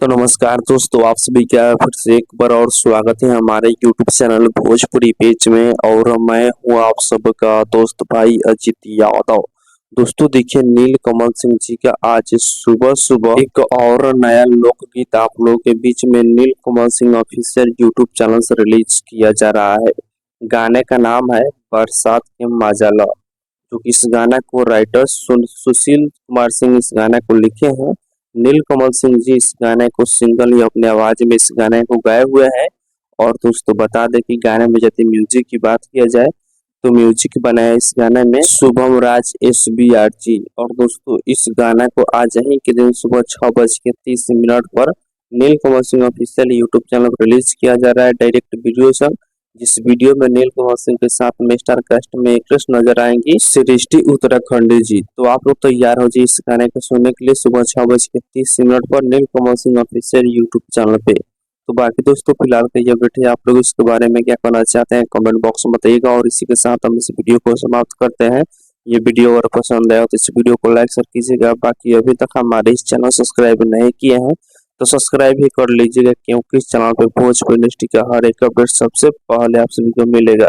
तो नमस्कार दोस्तों, आप सभी का फिर से एक बार और स्वागत है हमारे यूट्यूब चैनल भोजपुरी पेज में। और मैं हूँ आप सबका दोस्त भाई अजित यादव। दोस्तों देखिए, नीलकमल सिंह जी का आज सुबह सुबह एक और नया लोकगीत आप लोगों के बीच में नीलकमल सिंह ऑफिशियल यूट्यूब चैनल से रिलीज किया जा रहा है। गाने का नाम है बरसात के माजाला। जो कि इस गाना को राइटर सुशील कुमार सिंह इस गाने को लिखे हैं। नीलकमल सिंह जी इस गाने को सिंगल ही अपने आवाज में इस गाने को गाए हुए हैं। और दोस्तों बता दें कि गाने में यदि म्यूजिक की बात किया जाए तो म्यूजिक बनाया इस गाने में शुभम राज SBR जी। और दोस्तों इस गाना को आज ही के दिन सुबह 6:30 पर नीलकमल सिंह ऑफिशियल यूट्यूब चैनल पर रिलीज किया जा रहा है डायरेक्ट वीडियो संग। जिस वीडियो में नीलकमल सिंह के साथ में स्टार कास्ट में एक्ट्रेस नजर आएंगी सृष्टि उत्तराखंडी जी। तो आप लोग तैयार हो जी इस गाने को सुनने के लिए सुबह 6:30 पर नीलकमल सिंह ऑफिशियल यूट्यूब चैनल पे। तो बाकी दोस्तों फिलहाल के ये बैठे आप लोग इसके बारे में क्या कहना चाहते हैं कमेंट बॉक्स में बताइएगा। और इसी के साथ हम इस वीडियो को समाप्त करते हैं। ये वीडियो अगर पसंद आया तो इस वीडियो को लाइक शेयर कीजिएगा। बाकी अभी तक हमारे इस चैनल सब्सक्राइब नहीं किए हैं तो सब्सक्राइब भी कर लीजिएगा, क्योंकि इस चैनल पे भोजपुरी इंडस्ट्री का हर एक अपडेट सबसे पहले आप सभी को मिलेगा।